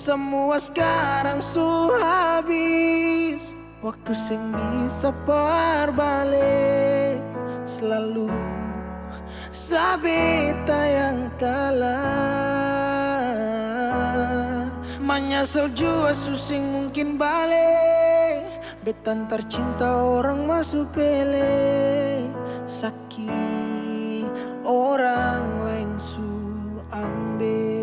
Semua sekarang sudah habis. Waktu sing bisa berbalik. Selalu sabeta yang kalah. Menyesal jua susing mungkin balik. Betan tercinta orang masuk pele. Sakit orang lain su ambil.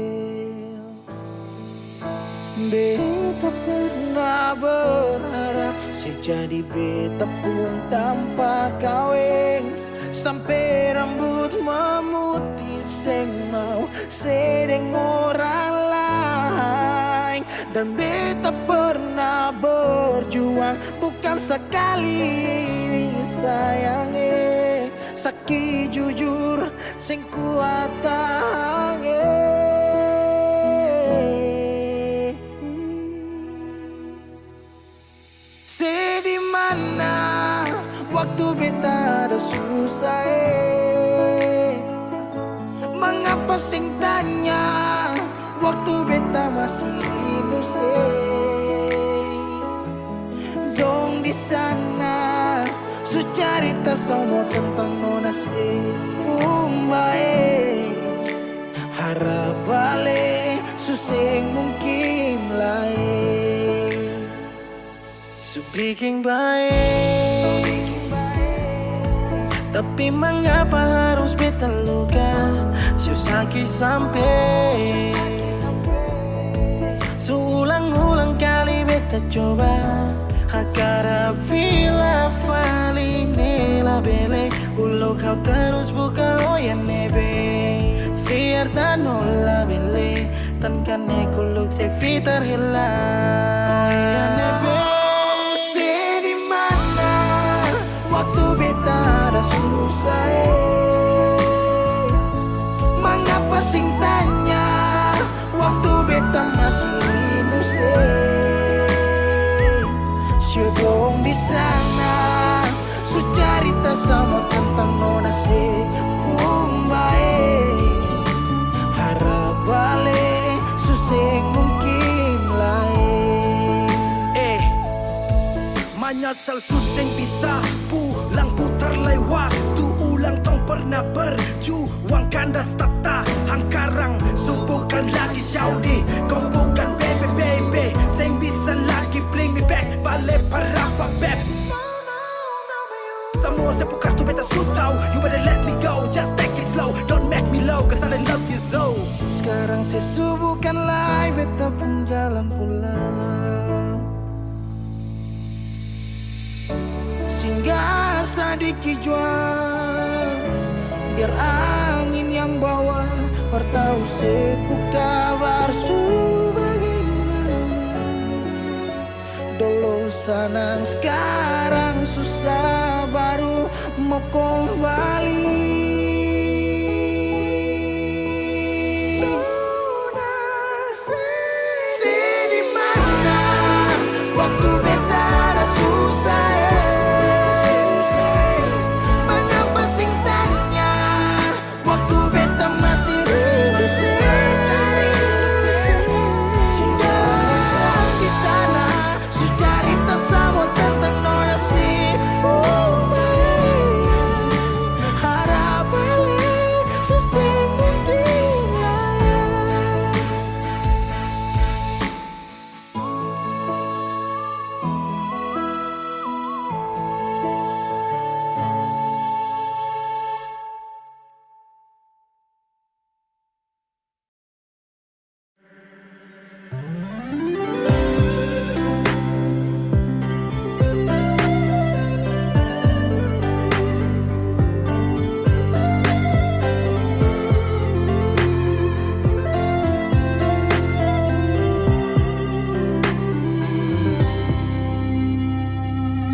Beta pernah berharap sejadi beta pun tanpa kawin. Sampai rambut memutih seng mau sedeng orang lain. Dan beta pernah berjuang bukan sekali sayangi. Sakit jujur sing kuat tahangi. Di mana waktu beta ada susah Mengapa sing tanya waktu beta masih inusai. Dong di sana su cerita semua tentang nona se kumbae. Harap balik suseng mungkin lain. So bikin baik, tapi mengapa harus beta luka? So sakit sampai so ulang-ulang kali beta coba. Hakara vila fali nela bele. Ulo kau terus buka oya nebe. Fiar tan nola bele. Tan kane kuluk se fitar hela. Oya nebe. Waktu beta ada susah Mengapa sing tanya waktu beta masih inusai. Syedong di sana su cerita sama tentang nona se kumbae. Harap balik suseng mungkin lain. Menyesal suseng bisa pulang putar lai waktu ulang tong pernah berjuang kandas tata hangkarang so bukan lagi Saudi kau bukan baby seng bisa lagi bring me back balik para beb. Semua saya pukar tu beta sutau. You better let me go, just take it slow. Don't make me low, cause I love you so. Sekarang saya subuhkan lai beta pun jalan pulang. Singgah sedikit jual biar angin yang bawa bertahu sepuh kabar su bagaimana. Dulu senang sekarang susah baru mau kembali. Di mana waktu beta ada susah.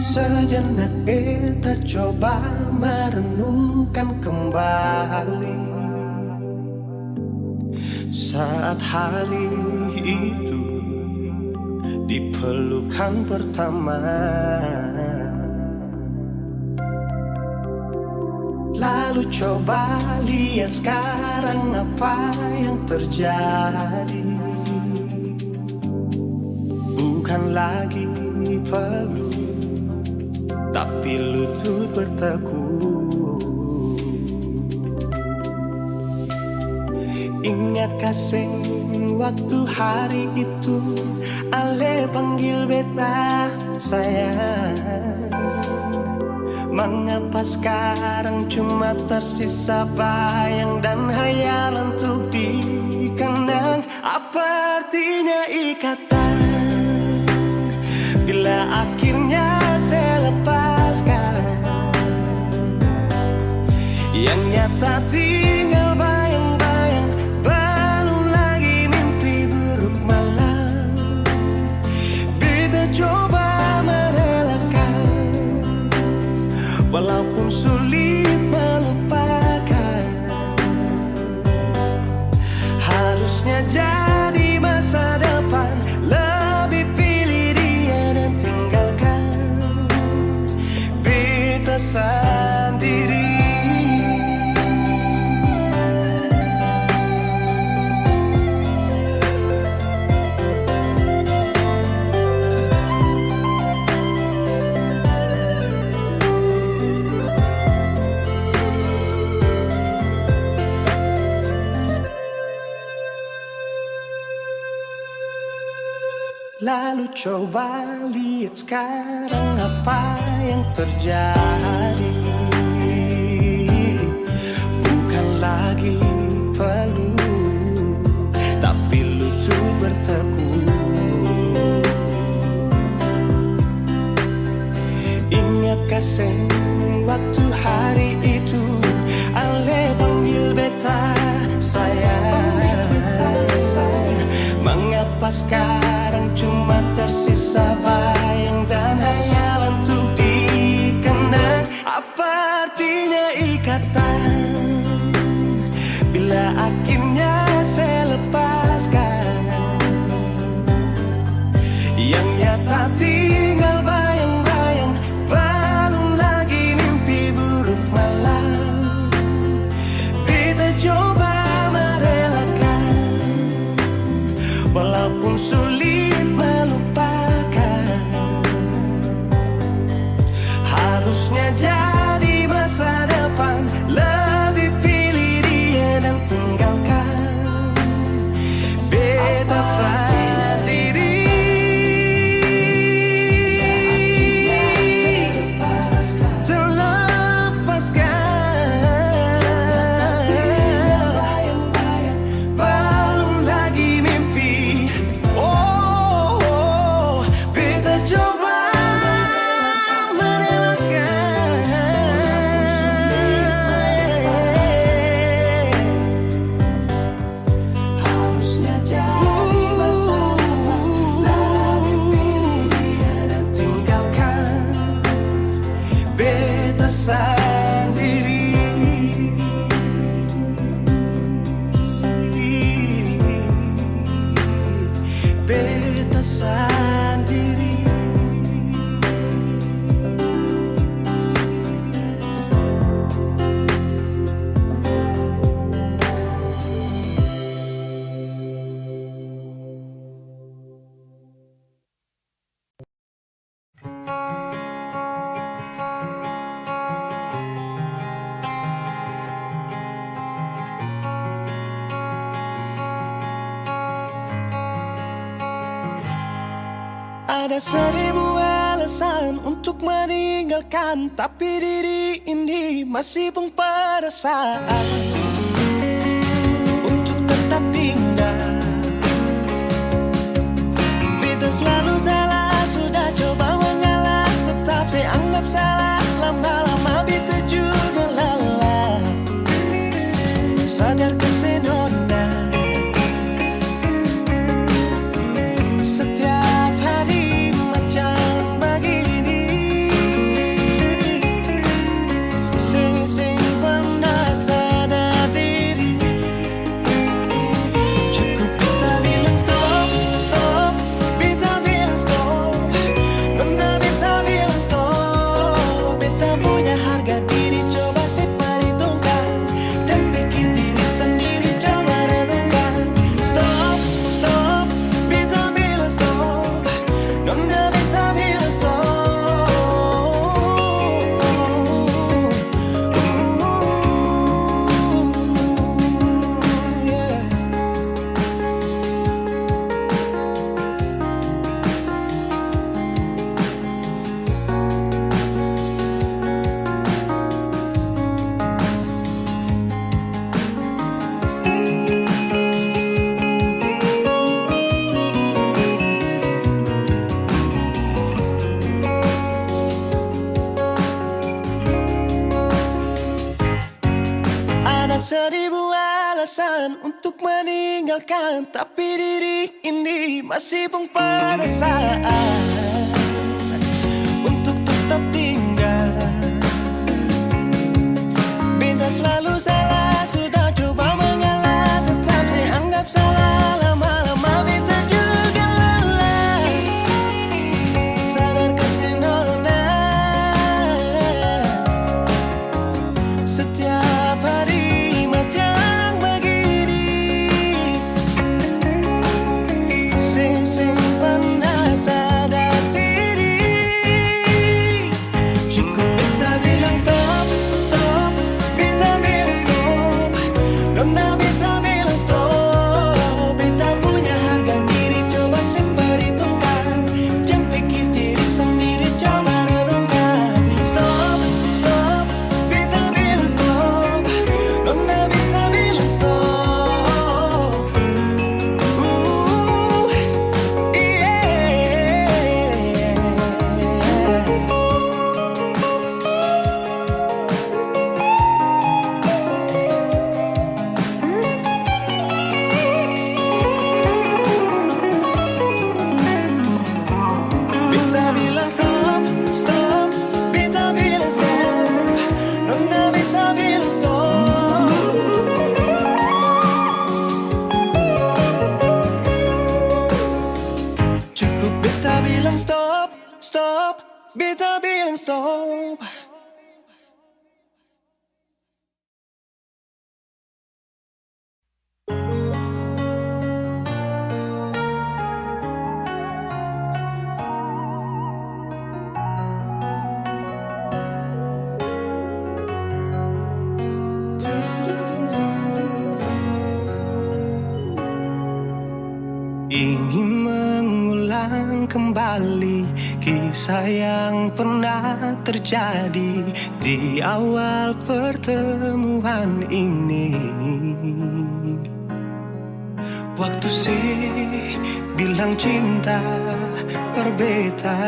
Sejenak beta coba merenungkan kembali saat hari itu di pelukan pertama. Lalu coba lihat sekarang apa yang terjadi. Bukan lagi perlu, tapi lutut bertekuk. Ingat kasih waktu hari itu Ale panggil beta sayang. Mengapa sekarang cuma tersisa bayang dan hayalan untuk dikenang? Apa artinya ikatan bila akhirnya saya lepaskan? Yang nyata tinggal bayang-bayang, belum lagi mimpi buruk malam. Beta coba merelakan, walaupun sulit melupakan. Harusnya jadi masa depan, lebih pilih dia dan tinggalkan beta sendiri. Lalu coba lihat sekarang apa yang terjadi. Bukan lagi perlu, tapi lutut bertekuk. Ingat kasih waktu hari itu Ale panggil beta sayang. Mengapa sekarang cuma tersisa bayang dan hayalan untuk dikenang? Apa artinya ikatan bila akhirnya saya lepaskan? Yang nyata tinggal bayang-bayang, belum lagi mimpi buruk malam. Beta coba merelakan, walaupun sulit melupakan. Harusnya jadi masa depan, lebih pilih dia dan tinggalkan beta sendiri. Beta sendiri. Ada 1000 alasan untuk meninggalkan, tapi diri ini masih pun perasaan untuk tetap tinggal. Beta selalu salah, sudah coba mengalah, tetap saya anggap salah. Lama-lama beta juga lelah. Sadarkah senona, setiap hari macam begini. Sing pernah sadar untuk meninggalkan, tapi diri ini masih pun pada saat untuk tetap tinggal. Beta selalu salah, sudah coba mengalah, tetap saya anggap salah. Lama-lama beta juga lelah. Sadarkah si nona, setiap hari macam begini. Simpan sadar diri. Cukup beta bilang stop, stop. Beta bilang stop. Nona beta bilang stop. Beta punya harga diri, coba perhitungkan. Jangan pikir diri sendiri, coba renungkan. Stop, stop. Beta bilang stop. Nona beta bilang stop. Beta bilang stop, stop. Beta bilang stop. Nona beta bilang stop. Cukup beta bilang stop, stop. Beta bilang stop. Ingin mengulang kembali kisah yang pernah terjadi di awal pertemuan ini. Waktu bilang cinta berbeda,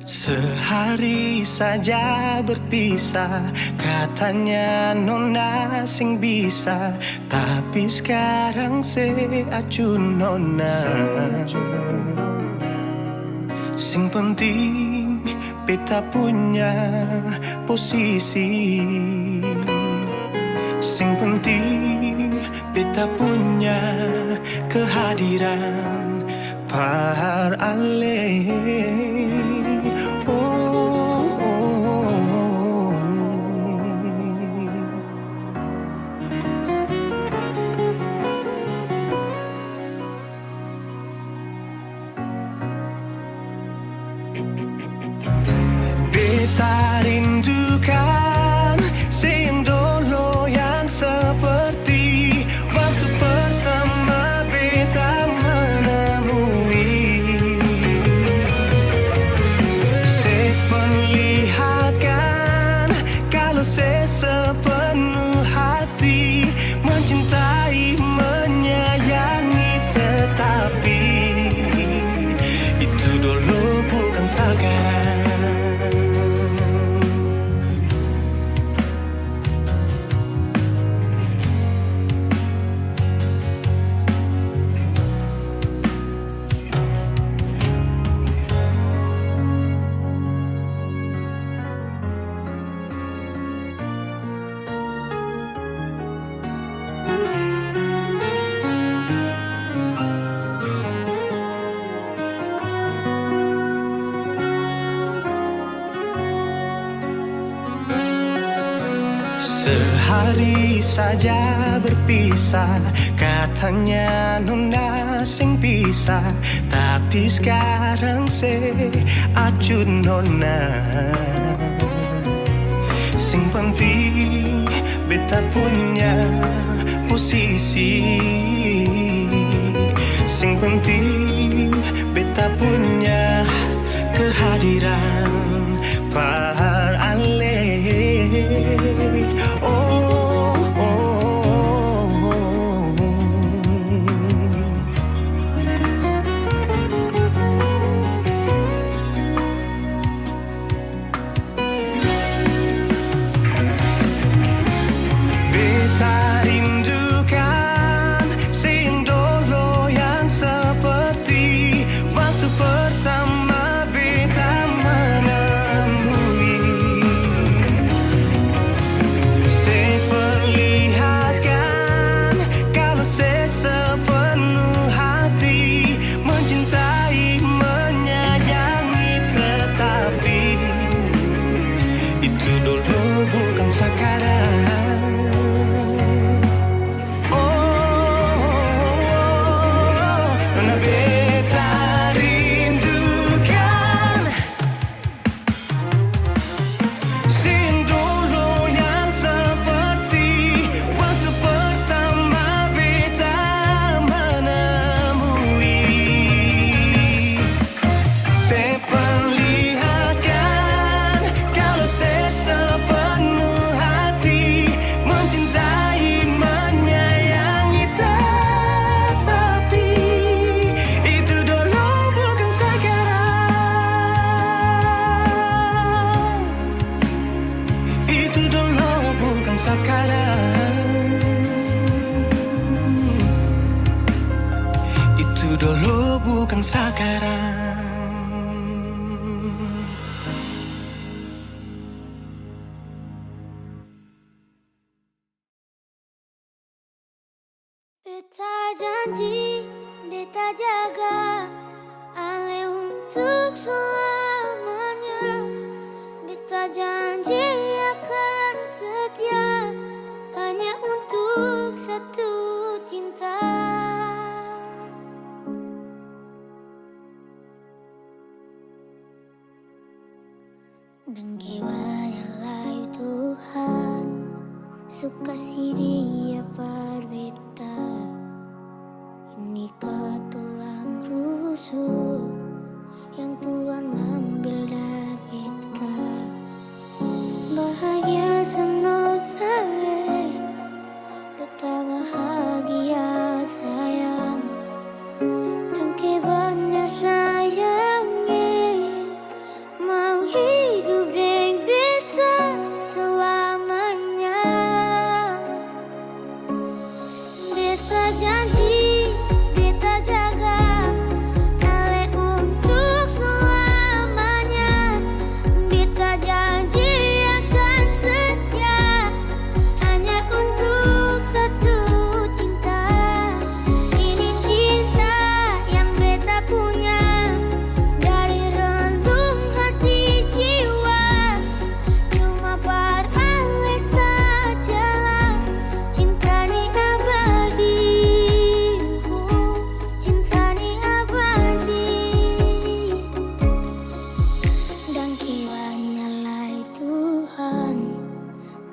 sehari saja berpisah, katanya nona sing bisa, tapi sekarang acun nona. Sing penting beta punya posisi, sing penting beta punya kehadiran par ale. Beta rindukan sing dulu yang seperti waktu pertama beta menemui. Seperlihatkan kalau sepenuh hati mencintai, menyayangi, tetapi itu dulu bukan sekarang. Sehari saja berpisah, katanya nona sing bisa, tapi sekarang acun nona. Sing penting beta punya posisi, sing penting beta punya kehadiran par ale. Beta rindu Itu dulu bukan sekarang. Beta janji, beta jaga Ale untuk selamanya. Beta janji akan setia hanya untuk satu cinta. Dan kebanyalah Tuhan suka si dia berbeda. Ini tulang rusuk yang Tuhan ambil dari kita. Bahagia senonai, betapa bahagia sayang. Dan kebanyakan sayangnya mau hidup dengan beta selamanya. Beta janji, beta jaga Ale untuk selamanya. Beta janji akan setia hanya untuk satu cinta. Ini cinta yang beta punya dari relung hati jiwa. Cuma pada Ale sajalah cinta ni abadi. Cinta ni abadi. Dan kiranya Tuhan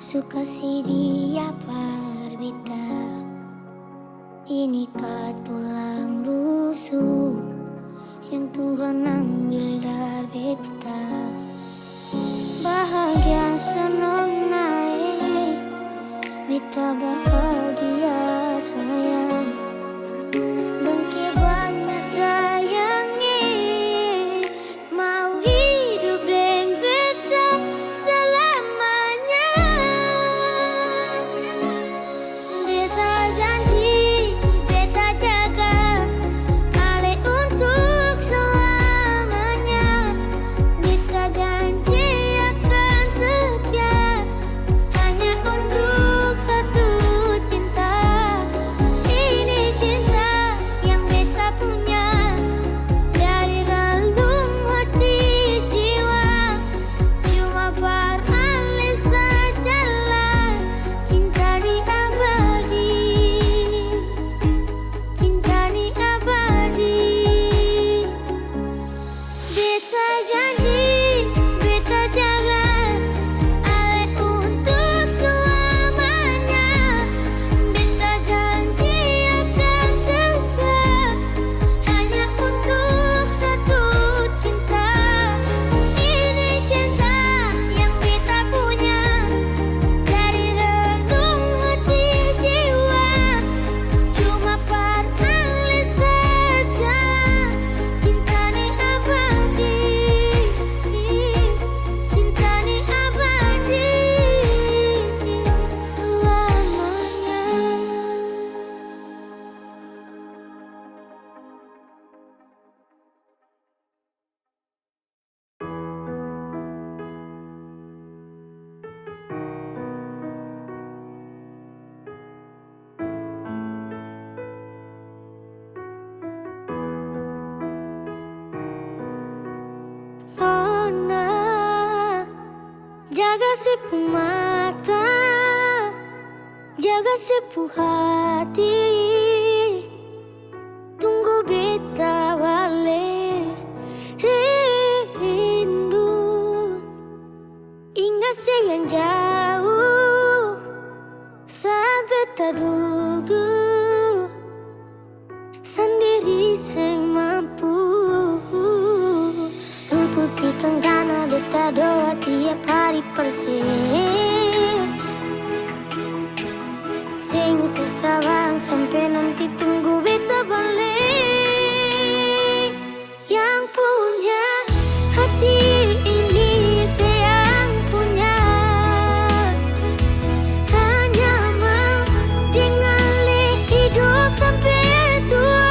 suka si dia berbeda. Ini tulang rusuk yang Tuhan ambil dari beta. Bahagia senonai, beta bahagia sayang. Dan kebanyakan sayangnya mau hidup dengan beta selamanya. Beta janji, beta jaga Ale untuk selamanya. Beta janji akan setia hanya untuk satu cinta. Ini cinta yang beta punya dari relung hati jiwa. Cuma pada Ale sajalah cinta ni abadi. Cinta ni abadi. Beta janji, beta jaga Ale untuk selamanya. Beta janji akan setia hanya untuk satu cinta. Ini cinta yang beta punya dari relung hati jiwa. Cuma pada Ale sajalah cinta ni abadi. Cinta ni abadi selamanya. Nona, jaga sipu mata, jaga sipu hati. Tunggu beta balik rindu. Ingat yang jauh saat beta duduk sendiri sing mampu. Lutut di tenggana beta doa tiap hari persis. Sing sesabang sampai nanti tunggu beta balik. Yang punya hati ini sayang punya. Hanya mau dengan hidup sampai tua.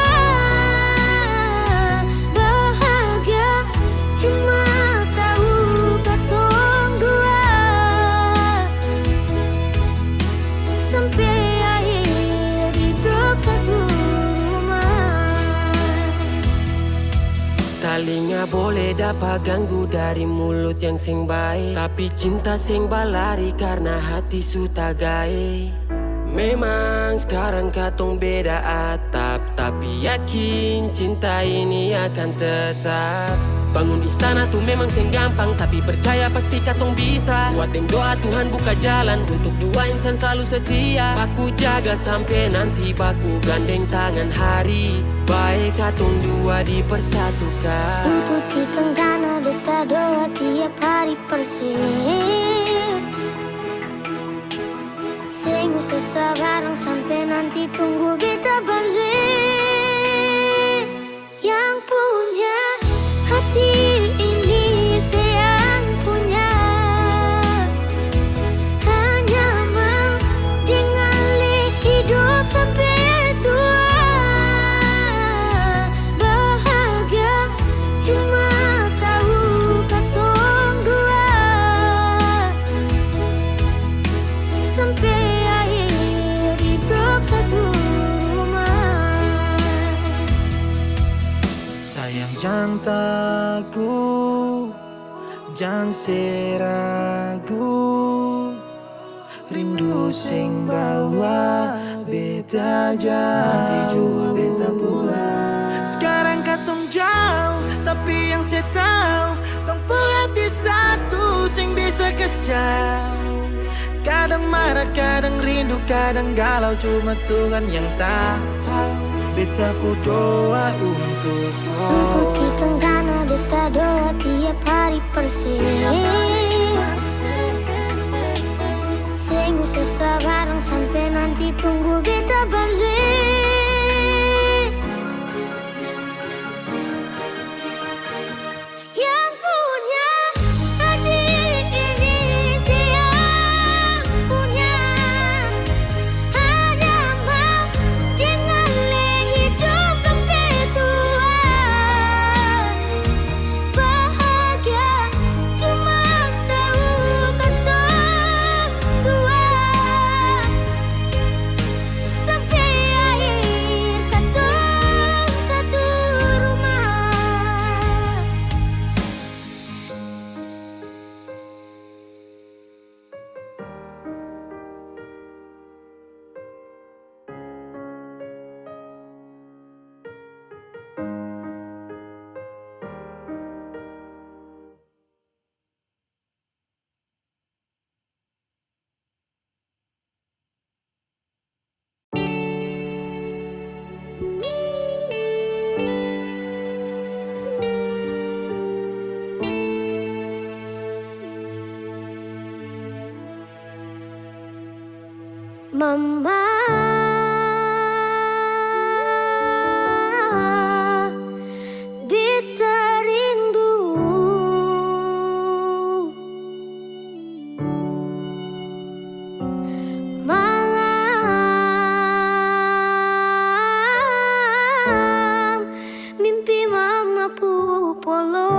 Telinga boleh dapat ganggu dari mulut yang sing baik, tapi cinta sing balari karena hati su tagai. Memang sekarang katong beda atap, tapi yakin cinta ini akan tetap. Bangun istana tuh memang sing gampang, tapi percaya pasti katong bisa. Buatin doa Tuhan buka jalan untuk dua insan selalu setia. Baku jaga sampai nanti baku gandeng tangan hari. Baik katong dua dipersatukan. Untuk kita karena beta doa tiap hari persih. Sing susah bareng sampai nanti tunggu beta balik. Yang punya hati ini sayang punya, hanya mau dengan hidup sampai tua. Bahagia cuma tahu katong dua, sampai akhir hidup satu rumah. Sayang jangan takut, jangan seragu. Rindu sing bawa beta jauh, juga beta pulang. Sekarang katong jauh, tapi yang saya tahu tempuh hati satu sing bisa jauh. Kadang marah, kadang rindu, kadang galau, cuma Tuhan yang tahu. Beta ku doa untuk Untuk kita karena beta doa tiap hari persih. Sing susah bareng sampai nanti tunggu beta balik. Yang punya hati ini sayang punya, hanya mau dengan hidup sampai tua. Bahagia cuma tahu katong dua, sampai akhir katong satu rumah. Mama, beta rindu. Malam mimpi mama pupolo,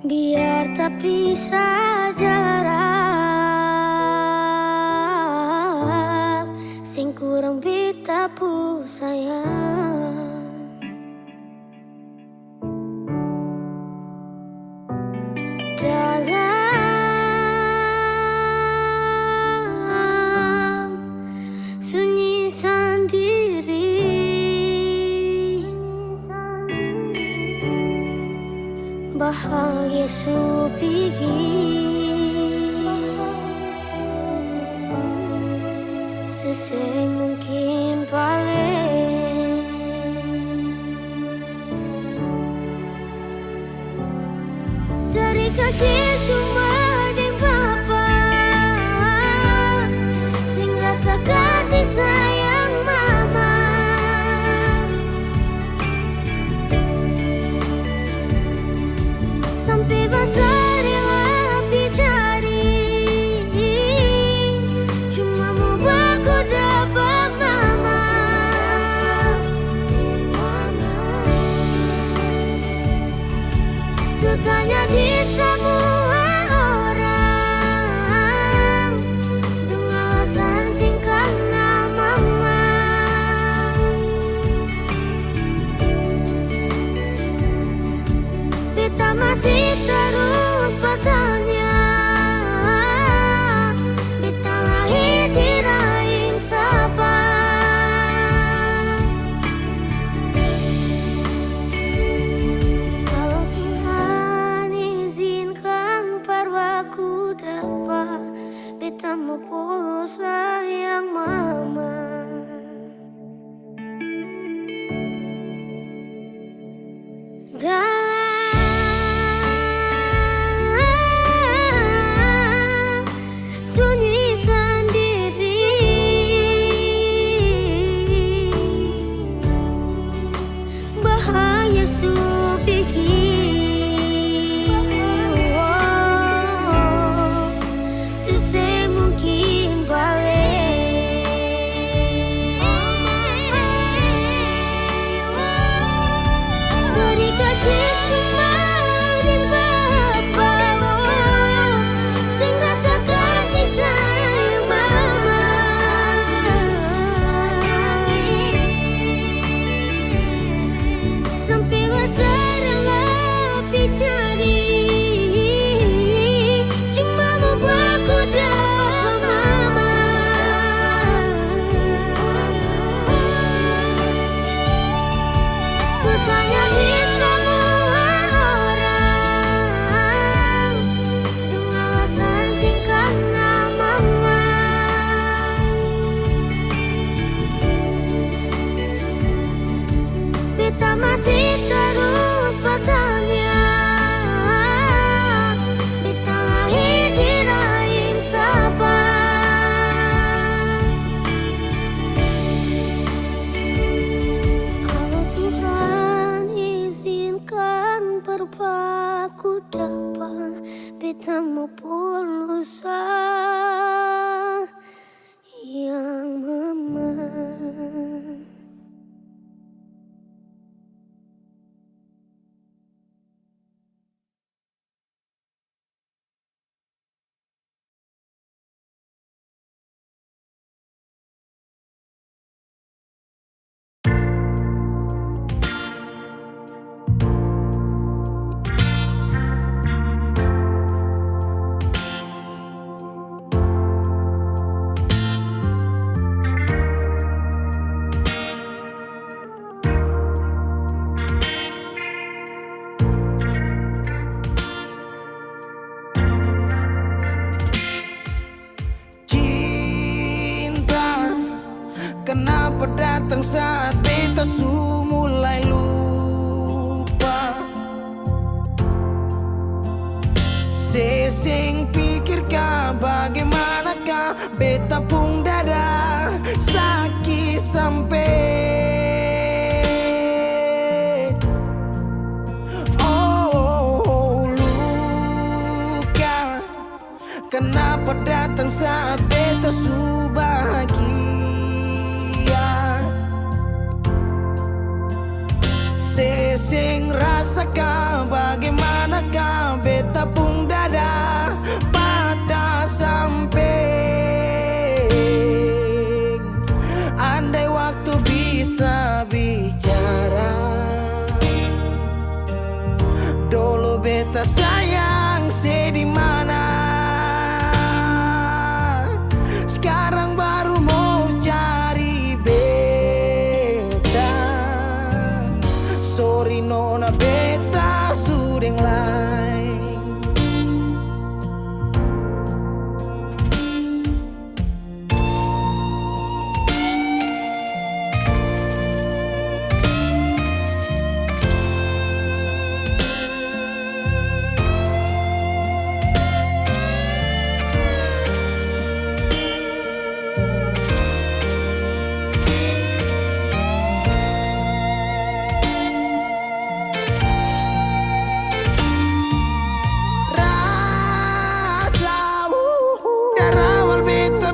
biar tapi jarak sing kurang beta pu sayang. Dalam sunyi sendiri, bahagia su pigi, seseng mungkin paling. Dari kecil cuma deng papa sing rasa kasih sayang mama. Sampai besar rela dicari, cuma mau baku dapat mama. Sutanya di semua masih terus bertanya, ditengahi diraih sabar. Kalau Tuhan izinkan berpaku dapat betamu pulusa yang memang. Cinta, kenapa datang saat beta su mulai lupa? Sesing pikirkah bagaimanakah beta pun dada sakit sampai. Oh, luka, kenapa datang saat beta su bahagia? Sesing rasakan bagaimanakah beta pun dada patah sampai. Andai waktu bisa bicara, dulu beta sayang sedih mana. Sekarang baru mau cari beta. Sorry nona beta sudeng lain.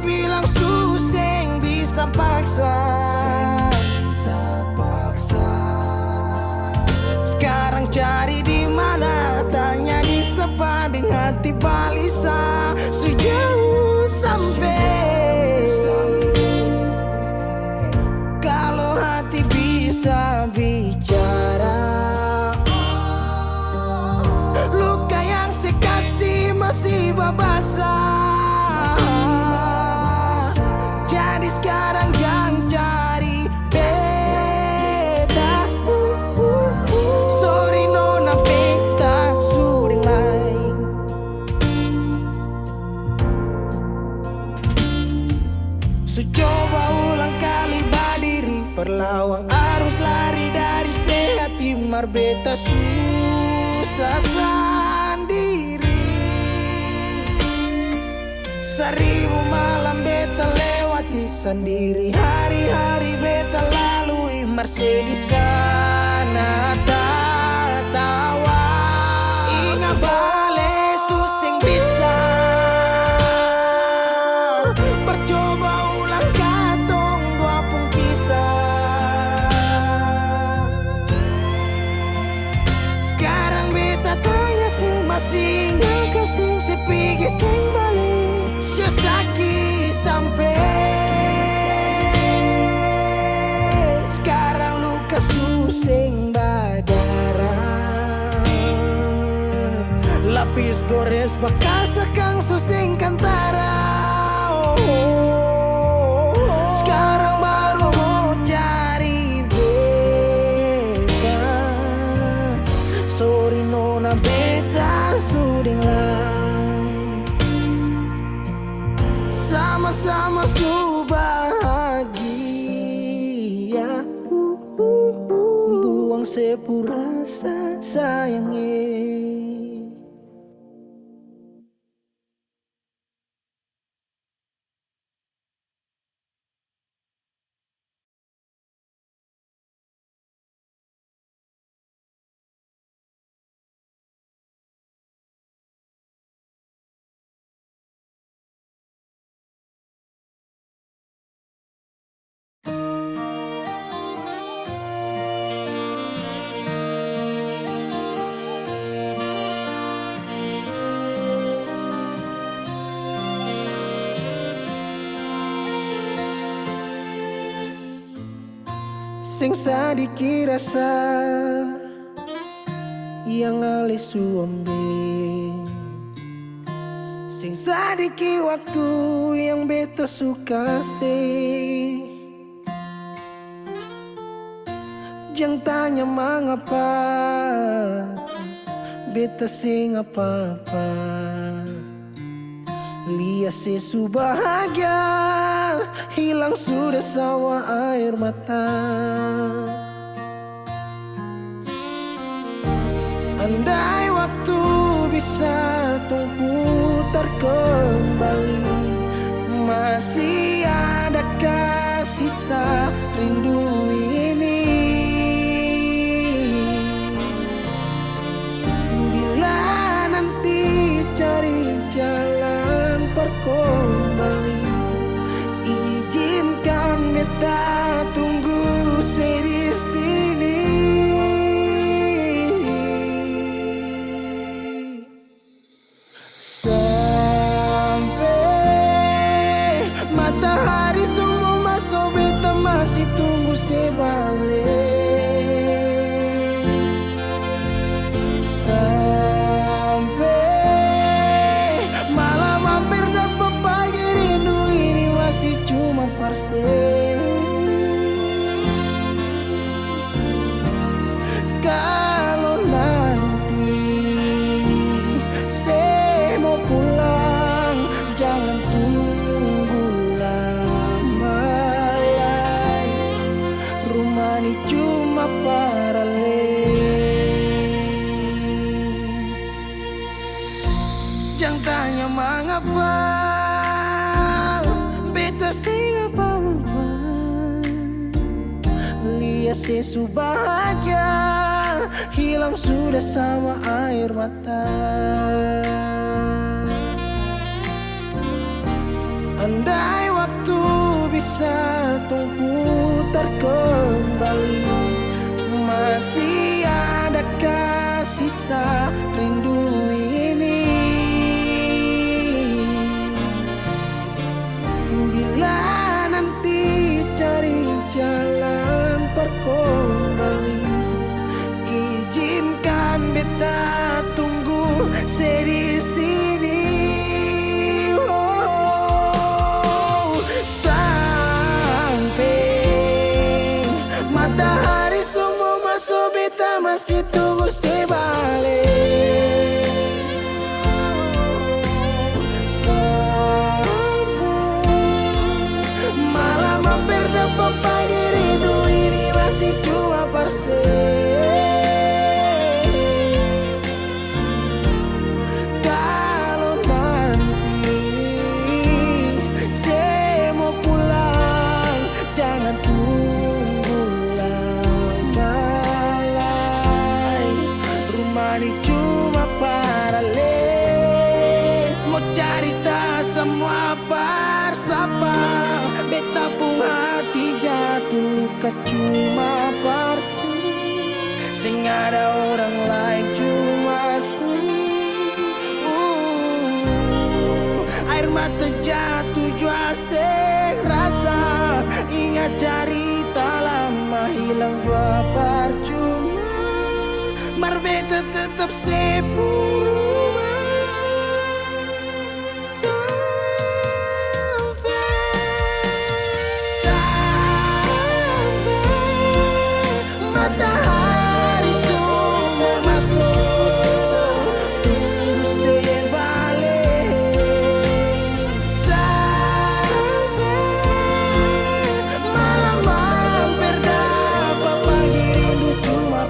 Bilang suseng bisa paksa. Sekarang cari di mana? Tanya di sepa dengan hati balisa. Sejauh sampai. Kalau hati bisa bicara, luka yang sekasih masih babasa. Jadi sekarang jangan cari beda. Sorry nona beta sudeng lain. So coba ulang kali berdiri, perlawan arus lari dari sehat timar beta susah sendiri. Seribu malam beta lewati sendiri, hari-hari beta lalui masih di sana tertawa. Ingat bale susing bisa percoba ulang katong dua pun kisah. Sekarang beta tanya sih masih nggak kasih sepigi sing balik. Sakit sampai. Sekarang luka suseng berdarah. Lapis gores bekas kang suseng kantara. Sekarang baru mau cari beta. Sorry nona beta sudeng lain. Sama-sama su bahagia. Buang sepura sayangnya. Sing sadiki rasa yang ale suambe, sing sadiki waktu yang beta suka sih. Jangan tanya mengapa beta sing apa-apa. Lihat sesu bahagia hilang sudah sawa air mata. Andai waktu bisa tung putar kembali, masih adakah sisa rindu ini? Bila nanti cari jalan kembali, izinkan beta tunggu di sini. Sampai matahari semua masuk, beta masih tunggu sebalik. Sampai malam hampir dapat pagi, rindu ini masih cuma parse. Kalau nanti saya mau pulang, jangan tunggu lama. Rumah ini cuma paralel. Jangan tanya mengapa beta sing apa-apa. Lihat sesu bahagia hilang sudah sama air mata. Andai waktu bisa tung putar kembali, masih adakah sisa rindu ini? Bila nanti cari jalan kembali, izinkan beta tunggu di sini. Oh, sampai matahari semua masuk, beta masih tunggu sebalik. Malam hampir dapat pagi, rindu ini masih cuma parse. Kalau nanti saya mau pulang, jangan tunggu lama lagi. Rumah ini cuma paralel, mau cerita semua bersama. Beta pun hati jatuh luka cuma parsi, sing ada orang lain cuma air mata jatuh jua sing rasa. Ingat cerita lama hilang jua percuma, mar beta tetap sepuluh. Matahari semua masuk, tunggu sebalik. Sampai malam hampir dapat pagi, rindu cuma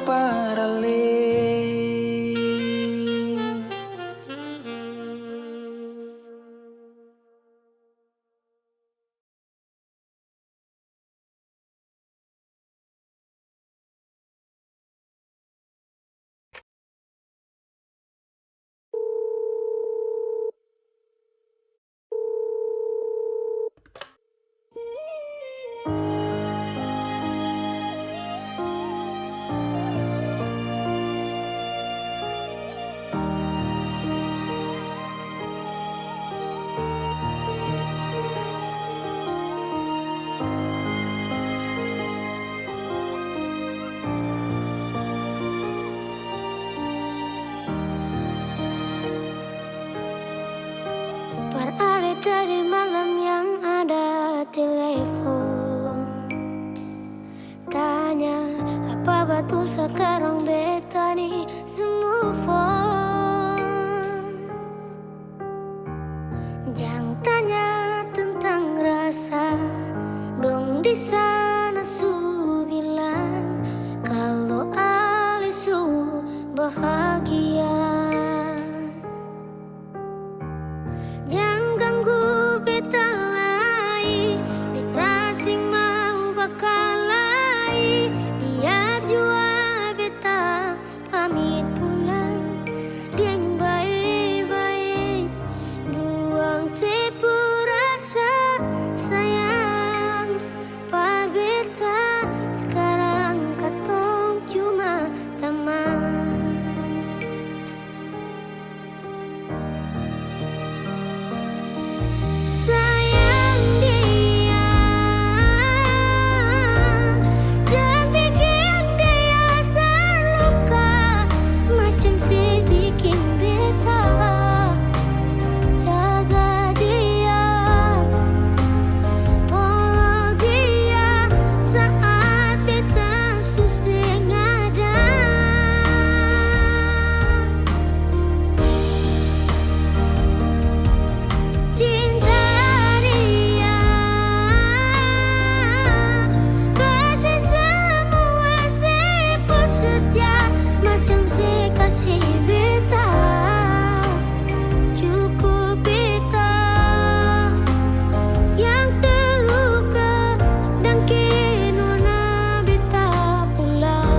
para ler. Beralih dari malam yang ada telepon, tanya apa betul sekarang beta nih semua phone. Jangan tanya tentang rasa, dong di sana su bilang kalau Ali su bahagia. Jangan ganggu beta lagi, beta sing mau bakal lagi. Biar jua beta pamit pulang, yang baik-baik buang sepurasa sayang. Par beta sekarang katong cuma teman. Sayang dia, jangan bikin dia terluka, macam si bikin beta. Jaga dia, follow dia saat beta susah ada. Cinta dia, kasih semua siput setia, macam si kasih beta. Cukup beta yang terluka dan kini nona beta pulang.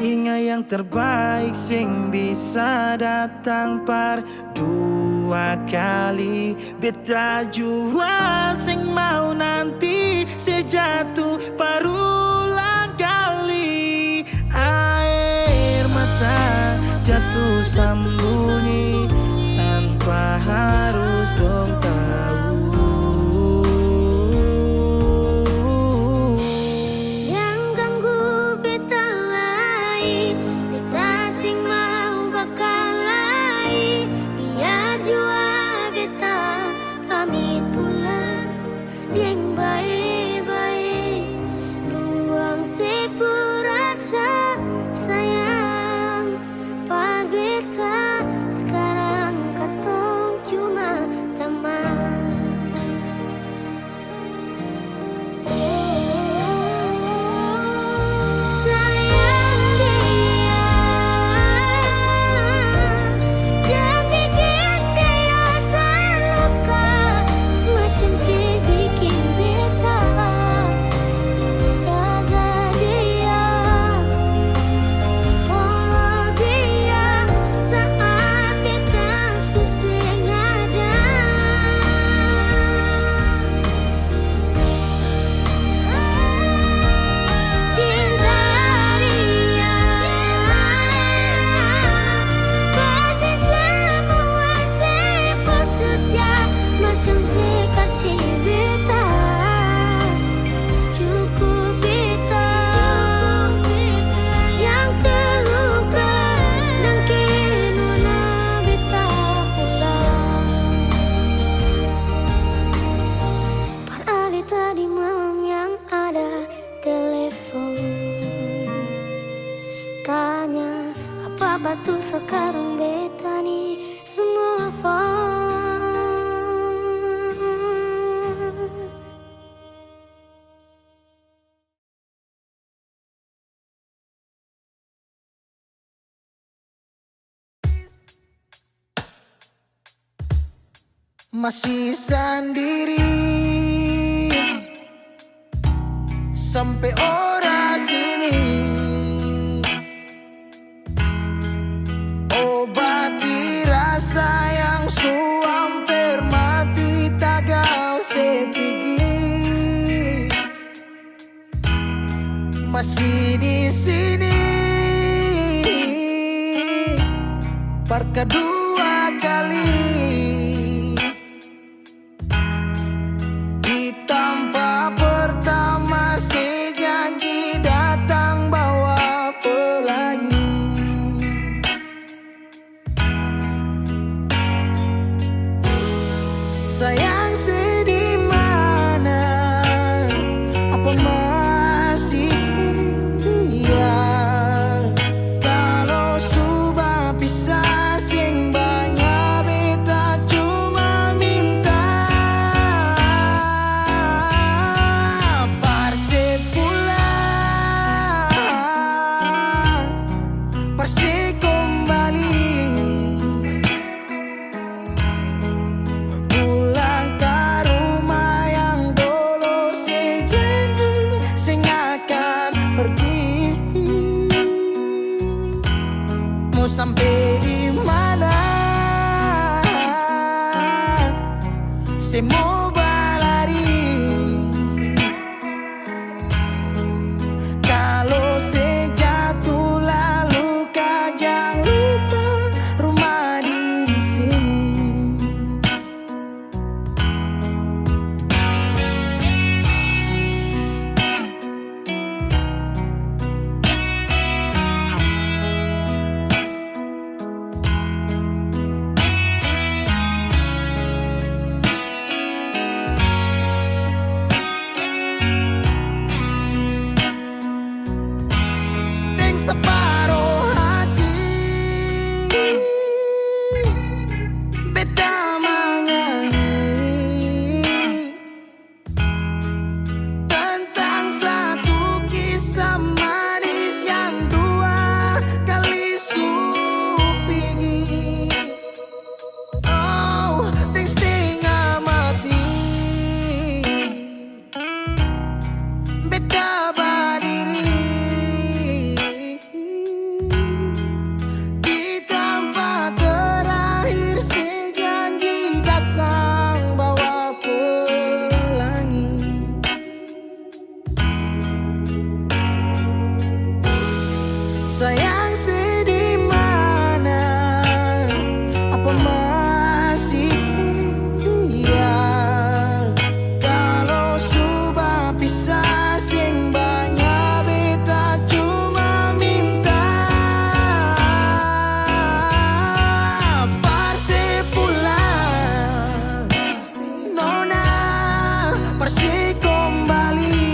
Ingat yang terbaik sing bisa datang par dua kali. Beta jua sing mau nanti sejatuh parulang kali. Air mata jatuh sembunyi tanpa harus dong tahu. Yang ganggu beta lagi, beta sing mau bakal lagi. Biar jua beta pamit pulang, yang baik-baik buang sepurasa sayang. Par beta sekarang katong cuma teman. Sayang dia, jangan bikin dia terluka, macam si bikin beta. Jaga dia, follow dia saat beta susah ada. Cinta dia, kasih semua siput setia, macam si kasih beta. Cukup beta yang terluka dan kini nona beta pulang. Beralih tadi malam yang ada telepon, tanya apa betul sekarang beta nih semua phone. masih sendiri sampai ora sini. Obati rasa yang hampir mati tagal sepigi, masih di sini per kedua kali. Di tempat pertama si janji datang bawa pelangi. Sayang sedih mana, apa masih iya? Kalau sudah pisah sing banyak beta cuma minta parse pulang, parse kembali. Mau sampai di mana? Saya mau berlari. Kalau saya jatuh lalu kau jangan lupa rumah di sini. Separuh hati beta menyanyi tentang satu kisah manis yang dua kali supigi. Oh, dan setengah mati beta berdiri sayang sedih mana, apa masih iya? Kalau sudah pisah sing banyak beta cuma minta parse pulang, nona parse kembali.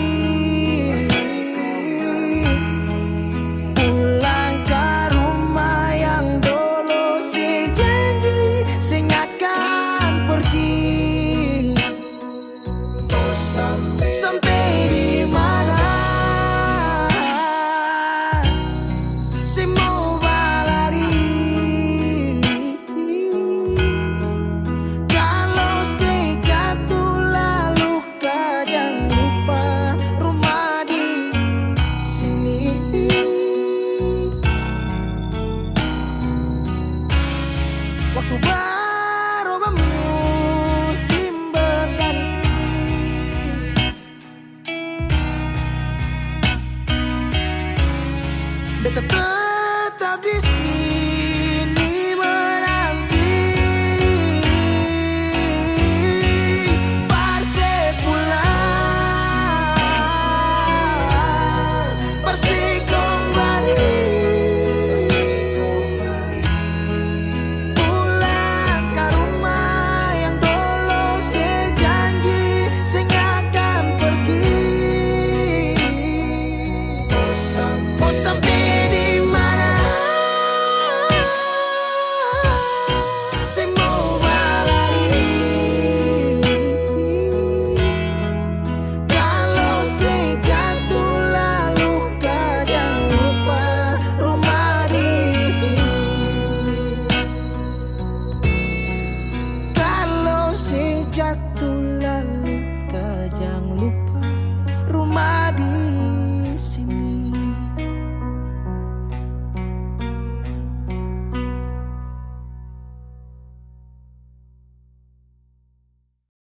Sampai di mana saya mau berlari? Kalau saya jatuh lalu kau jangan lupa rumah di sini. Waktu berubah musim berganti, beta